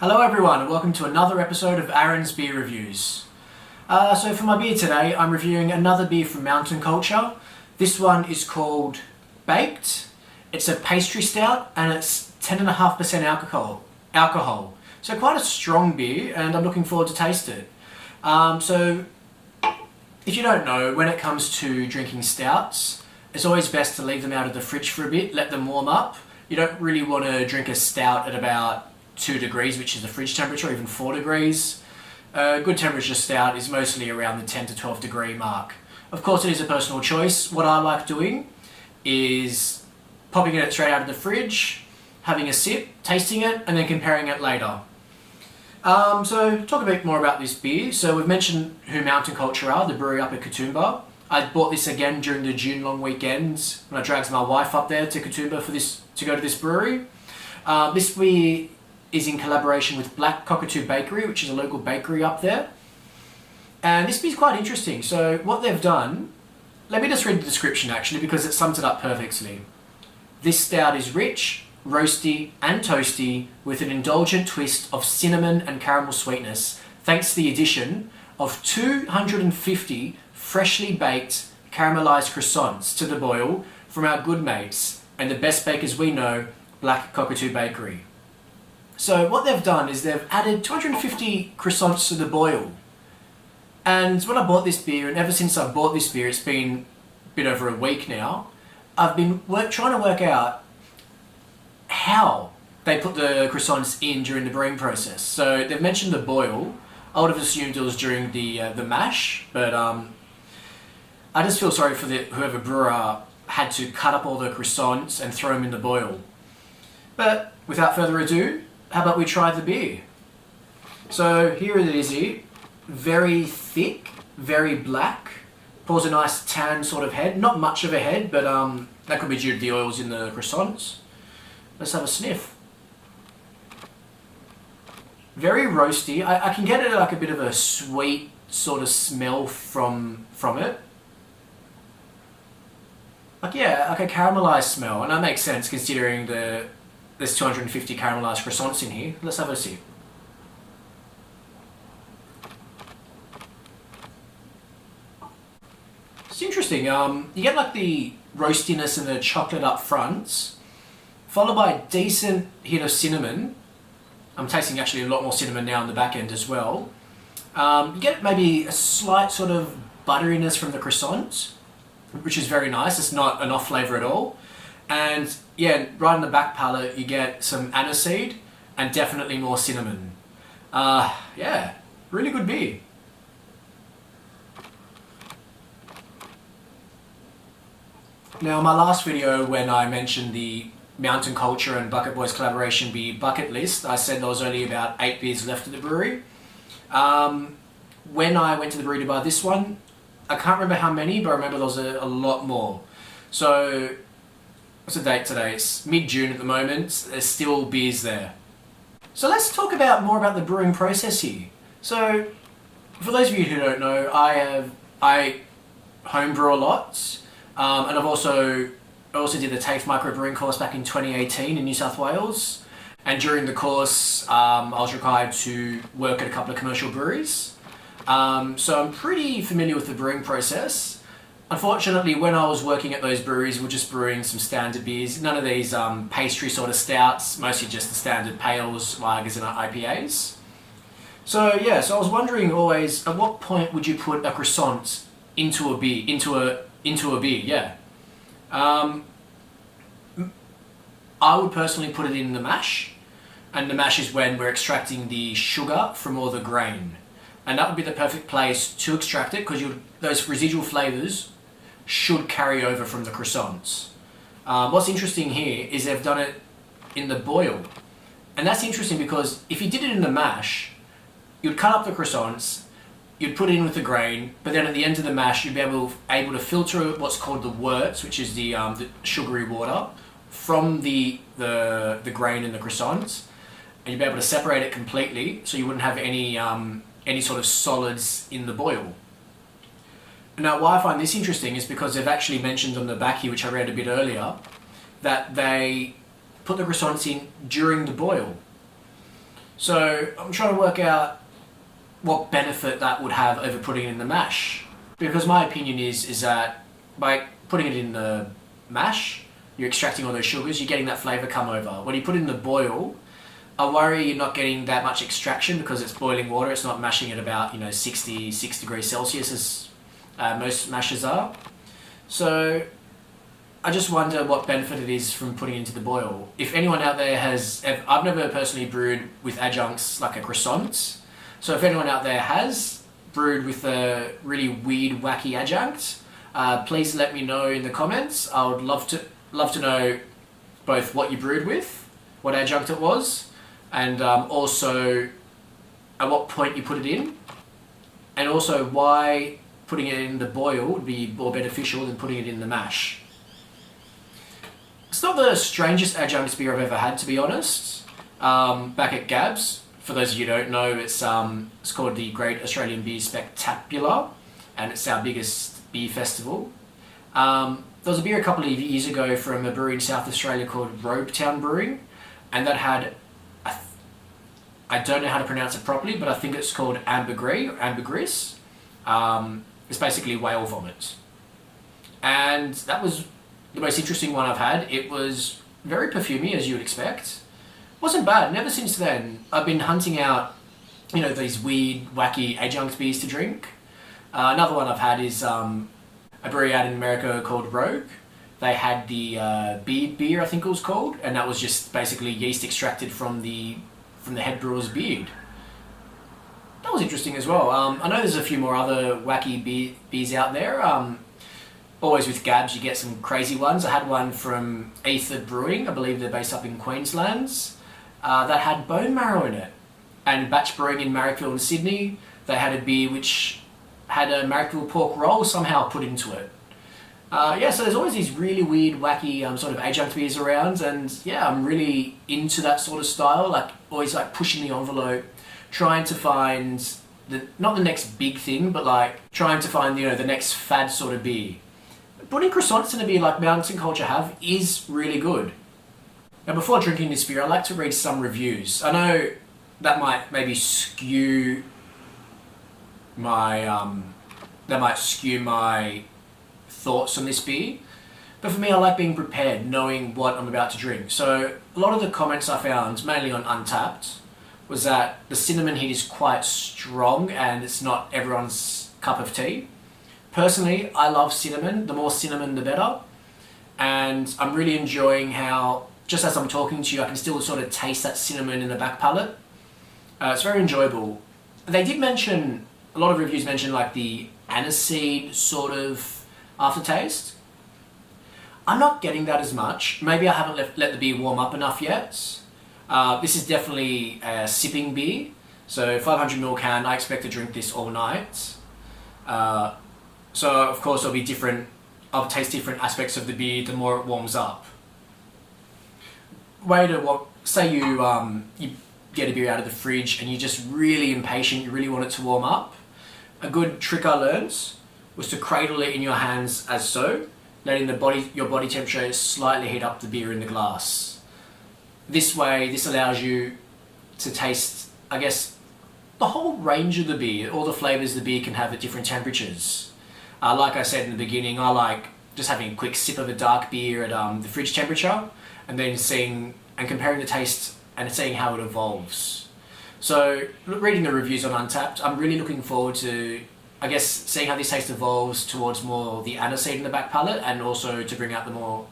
Hello everyone and welcome to another episode of Aaron's Beer Reviews. So for my beer today, I'm reviewing another beer from Mountain Culture. This one is called Baked. It's a pastry stout and it's 10.5% alcohol. So quite a strong beer and I'm looking forward to taste it. So if you don't know, when it comes to drinking stouts, it's always best to leave them out of the fridge for a bit, let them warm up. You don't really want to drink a stout at about 2 degrees, which is the fridge temperature, or even 4 degrees. Good temperature stout is mostly around the 10 to 12 degree mark. Of course, it is a personal choice. What I like doing is popping it straight out of the fridge, having a sip, tasting it, and then comparing it later. So talk a bit more about this beer. So we've mentioned who Mountain Culture are, the brewery up at Katoomba. I bought this again during the June long weekends when I dragged my wife up there to Katoomba to go to this brewery. This beer is in collaboration with Cockatoo Bakery, which is a local bakery up there. And this beer is quite interesting. So what they've done, let me just read the description actually because it sums it up perfectly. This stout is rich, roasty and toasty with an indulgent twist of cinnamon and caramel sweetness thanks to the addition of 250 freshly baked caramelized croissants to the boil from our good mates and the best bakers we know, Cockatoo Bakery. So what they've done is they've added 250 croissants to the boil. And when I bought this beer, and ever since I bought this beer, it's been a bit over a week now, I've been trying to work out how they put the croissants in during the brewing process. So they've mentioned the boil. I would have assumed it was during the mash, but I just feel sorry for whoever brewer had to cut up all the croissants and throw them in the boil. But without further ado, how about we try the beer? So here it is here. Very thick, very black. Pours a nice tan sort of head. Not much of a head, but that could be due to the oils in the croissants. Let's have a sniff. Very roasty. I can get it like a bit of a sweet sort of smell from it. Like a caramelized smell, and that makes sense considering there's 250 caramelized croissants in here. Let's have a sip. It's interesting. You get like the roastiness and the chocolate up front, followed by a decent hit of cinnamon. I'm tasting actually a lot more cinnamon now in the back end as well. You get maybe a slight sort of butteriness from the croissants, which is very nice. It's not an off flavour at all. And yeah, right in the back palate you get some aniseed and definitely more cinnamon. Yeah, really good beer. Now in my last video when I mentioned the Mountain Culture and Bucket Boys collaboration beer bucket list, I said there was only about 8 beers left at the brewery. When I went to the brewery to buy this one, I can't remember how many, but I remember there was a lot more. So what's the date today? It's mid-June at the moment. There's still beers there. So let's talk more about the brewing process here. So for those of you who don't know, I homebrew a lot, and I also did the TAFE microbrewing course back in 2018 in New South Wales. And during the course, I was required to work at a couple of commercial breweries. So I'm pretty familiar with the brewing process. Unfortunately, when I was working at those breweries, we were just brewing some standard beers. None of these pastry sort of stouts, mostly just the standard pales, lagers and IPAs. So yeah, so I was wondering always, at what point would you put a croissant into a beer? Into a beer, yeah. I would personally put it in the mash, and the mash is when we're extracting the sugar from all the grain. And that would be the perfect place to extract it because those residual flavours should carry over from the croissants. What's interesting here is they've done it in the boil. And that's interesting because if you did it in the mash, you'd cut up the croissants, you'd put it in with the grain, but then at the end of the mash, you'd be able to filter what's called the wurts, which is the sugary water, from the grain and the croissants. And you'd be able to separate it completely so you wouldn't have any sort of solids in the boil. Now why I find this interesting is because they've actually mentioned on the back here, which I read a bit earlier, that they put the croissants in during the boil. So I'm trying to work out what benefit that would have over putting it in the mash. Because my opinion is that by putting it in the mash, you're extracting all those sugars, you're getting that flavour come over. When you put it in the boil, I worry you're not getting that much extraction because it's boiling water. It's not mashing at about 66 degrees Celsius as most mashes are. So I just wonder what benefit it is from putting it into the boil. If anyone out there I've never personally brewed with adjuncts like a croissant. So if anyone out there has brewed with a really weird, wacky adjunct, please let me know in the comments. I would love to know both what you brewed with, what adjunct it was, and also at what point you put it in, and also why putting it in the boil would be more beneficial than putting it in the mash. It's not the strangest adjunct beer I've ever had, to be honest. Back at Gab's, for those of you who don't know, it's called the Great Australian Beer Spectacular, and it's our biggest beer festival. There was a beer a couple of years ago from a brewery in South Australia called Robetown Brewing, and that had, I don't know how to pronounce it properly, but I think it's called ambergris. It's basically whale vomit. And that was the most interesting one I've had. It was very perfumey, as you would expect. Wasn't bad. Never since then. I've been hunting out, these weird, wacky adjunct beers to drink. Another one I've had is a brewery out in America called Rogue. They had the beer, I think it was called, and that was just basically yeast extracted from the head brewer's beard. That was interesting as well. I know there's a few more other wacky beers out there. Always with Gabs, you get some crazy ones. I had one from Ether Brewing, I believe they're based up in Queensland, that had bone marrow in it. And Batch Brewing in Marrickville in Sydney, they had a beer which had a Marrickville pork roll somehow put into it. So there's always these really weird, wacky sort of adjunct beers around, and yeah, I'm really into that sort of style, always pushing the envelope, trying to find not the next big thing, but trying to find the next fad sort of beer. Putting croissants in a beer like Mountain Culture have is really good. Now before drinking this beer, I like to read some reviews. I know that might maybe skew my thoughts on this beer, but for me I like being prepared, knowing what I'm about to drink. So a lot of the comments I found, mainly on Untapped, was that the cinnamon hit is quite strong and it's not everyone's cup of tea. Personally, I love cinnamon. The more cinnamon, the better. And I'm really enjoying how, just as I'm talking to you, I can still sort of taste that cinnamon in the back palate. It's very enjoyable. They did mention, a lot of reviews mentioned the aniseed sort of aftertaste. I'm not getting that as much. Maybe I haven't let the beer warm up enough yet. This is definitely a sipping beer. So 500ml can, I expect to drink this all night. So of course I'll taste different aspects of the beer the more it warms up. Say you get a beer out of the fridge and you're just really impatient, you really want it to warm up. A good trick I learned was to cradle it in your hands as so, letting your body temperature slightly heat up the beer in the glass. This way, this allows you to taste, I guess, the whole range of the beer, all the flavours the beer can have at different temperatures. Like I said in the beginning, I like just having a quick sip of a dark beer at the fridge temperature, and then comparing the taste and seeing how it evolves. So, reading the reviews on Untapped, I'm really looking forward to, I guess, seeing how this taste evolves towards more the aniseed in the back palate, and also to bring out the more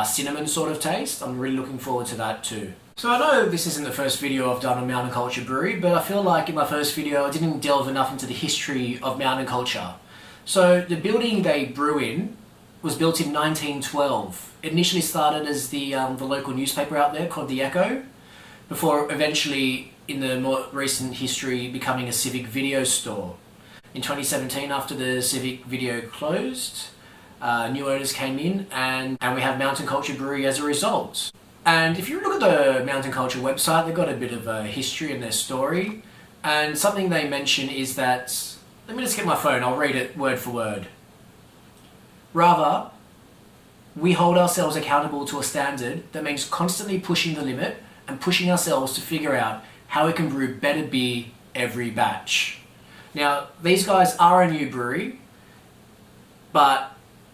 cinnamon sort of taste. I'm really looking forward to that too. So I know this isn't the first video I've done on Mountain Culture Brewery, but I feel like in my first video I didn't delve enough into the history of Mountain Culture. So the building they brew in was built in 1912. It initially started as the local newspaper out there called The Echo, before eventually, in the more recent history, becoming a Civic Video store. In 2017, after the Civic Video closed, new owners came in, and we have Mountain Culture Brewery as a result. And if you look at the Mountain Culture website, they've got a bit of a history in their story, and something they mention is that, let me just get my phone, I'll read it word for word. Rather, we hold ourselves accountable to a standard that means constantly pushing the limit and pushing ourselves to figure out how we can brew better beer every batch. Now, these guys are a new brewery, but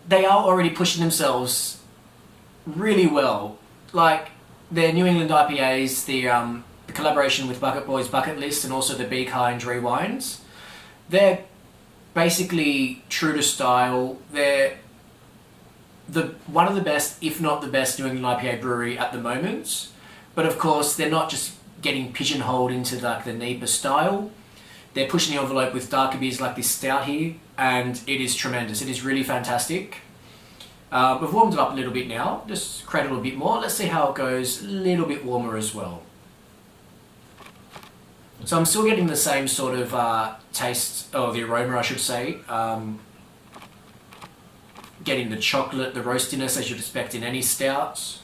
they are already pushing themselves really well. Like their New England IPAs, the collaboration with Bucket Boys Bucket List, and also the Be Kind Rewinds, they're basically true to style. They're one of the best, if not the best, New England IPA brewery at the moment. But of course, they're not just getting pigeonholed into like the NEPA style. They're pushing the envelope with darker beers like this stout here, and it is tremendous. It is really fantastic. We've warmed it up a little bit now, just create a little bit more. Let's see how it goes a little bit warmer as well. So I'm still getting the same sort of taste, or the aroma I should say. Getting the chocolate, the roastiness as you'd expect in any stouts.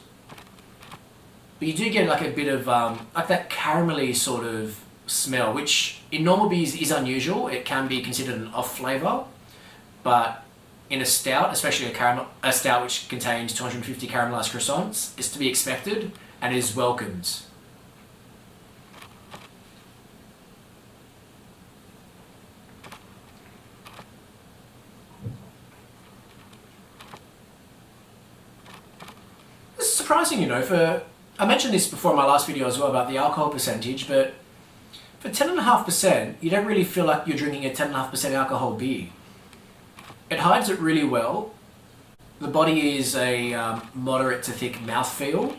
But you do get like a bit of like that caramelly sort of smell, which in normal beers is unusual. It can be considered an off flavour, but in a stout, especially a stout which contains 250 caramelized croissants, is to be expected and is welcomed. This is surprising, you know, I mentioned this before in my last video as well about the alcohol percentage, but for 10.5%, you don't really feel like you're drinking a 10.5% alcohol beer. It hides it really well. The body is a moderate to thick mouthfeel.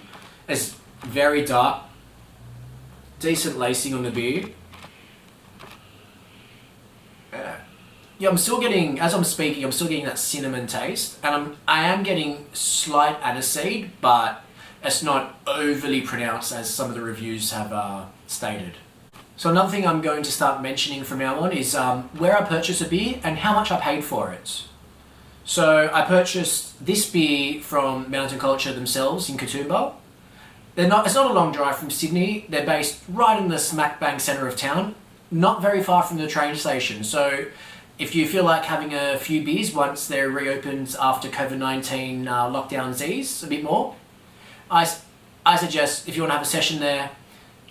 It's very dark, decent lacing on the beer. Yeah, I'm still getting, as I'm speaking, I'm still getting that cinnamon taste, and I am getting slight aniseed, but it's not overly pronounced as some of the reviews have stated. So another thing I'm going to start mentioning from now on is where I purchase a beer and how much I paid for it. So I purchased this beer from Mountain Culture themselves in Katoomba. It's not a long drive from Sydney. They're based right in the smack bang centre of town, not very far from the train station. So if you feel like having a few beers once they're reopened after COVID-19 lockdowns ease a bit more, I suggest if you want to have a session there,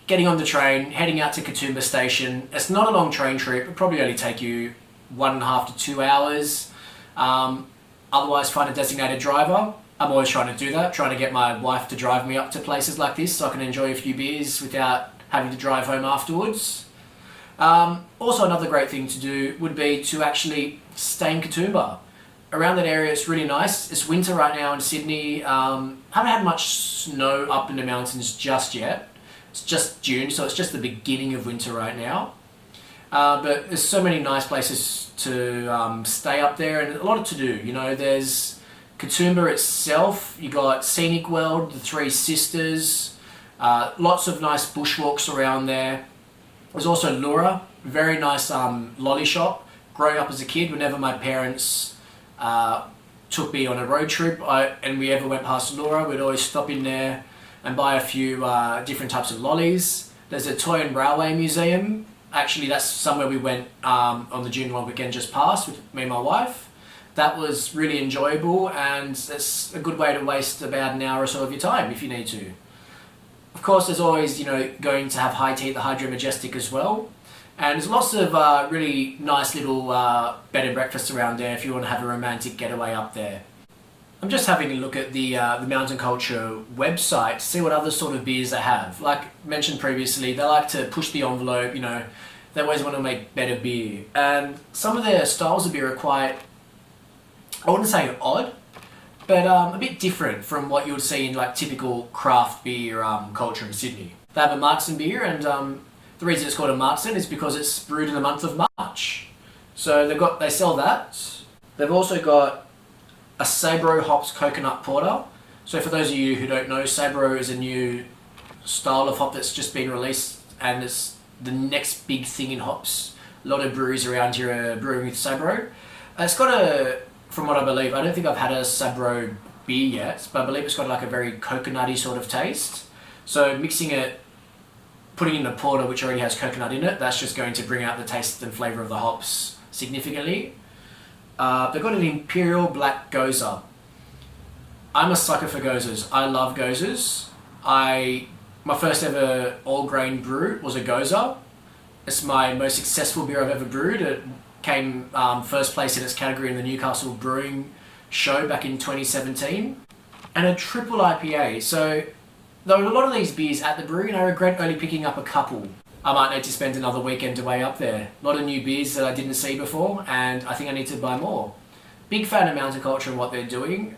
getting on the train, heading out to Katoomba station. It's not a long train trip. It'll probably only take you 1.5 to 2 hours. Otherwise, find a designated driver. I'm always trying to do that, trying to get my wife to drive me up to places like this so I can enjoy a few beers without having to drive home afterwards. Also, another great thing to do would be to actually stay in Katoomba. Around that area, it's really nice. It's winter right now in Sydney. Haven't had much snow up in the mountains just yet. It's just June, so it's just the beginning of winter right now. But there's so many nice places to stay up there, and a lot to do. You know, there's Katoomba itself. You got Scenic World, the Three Sisters. Lots of nice bushwalks around there. There's also Lura, very nice lolly shop. Growing up as a kid, whenever my parents took me on a road trip and we ever went past Lura, we'd always stop in there and buy a few different types of lollies. There's a Toy and Railway Museum. Actually, that's somewhere we went on the June long weekend just past with me and my wife. That was really enjoyable, and it's a good way to waste about an hour or so of your time if you need to. Of course, there's always, you know, going to have High Tea at the Hydro Majestic as well. And there's lots of really nice little bed and breakfasts around there if you want to have a romantic getaway up there. I'm just having a look at the Mountain Culture website to see what other sort of beers they have. Like mentioned previously, they like to push the envelope, you know, they always want to make better beer. And some of their styles of beer are quite, I wouldn't say odd, but a bit different from what you would see in like typical craft beer culture in Sydney. They have a Martzen beer, and the reason it's called a Martzen is because it's brewed in the month of March. So they sell that. They've also got a Sabro Hops Coconut Porter. So for those of you who don't know, Sabro is a new style of hop that's just been released, and it's the next big thing in hops. A lot of breweries around here are brewing with Sabro. It's got from what I believe, I don't think I've had a Sabro beer yet, but I believe it's got like a very coconutty sort of taste. So mixing it, putting in the porter which already has coconut in it, that's just going to bring out the taste and flavour of the hops significantly. They've got an Imperial Black Goza. I'm a sucker for Gozas. I love Gozas. My My first ever all-grain brew was a Goza. It's my most successful beer I've ever brewed. It came first place in its category in the Newcastle Brewing Show back in 2017. And a triple IPA. So there are a lot of these beers at the brewery and I regret only picking up a couple. I might need to spend another weekend away up there. A lot of new beers that I didn't see before and I think I need to buy more. Big fan of Mountain Culture and what they're doing.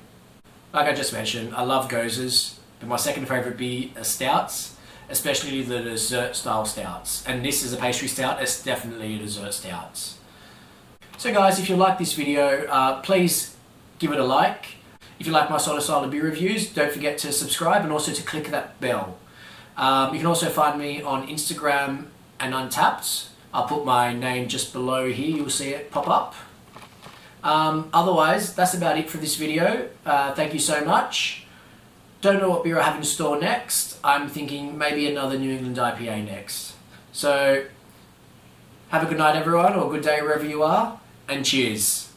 Like I just mentioned, I love Gozas, but my second favourite beer are stouts, especially the dessert style stouts. And this is a pastry stout, it's definitely a dessert stout. So guys, if you like this video, please give it a like. If you like my sort of style of beer reviews, don't forget to subscribe and also to click that bell. You can also find me on Instagram and Untapped. I'll put my name just below here, you'll see it pop up. Otherwise, that's about it for this video. Thank you so much. Don't know what beer I have in store next. I'm thinking maybe another New England IPA next. So, have a good night everyone, or a good day wherever you are, and cheers.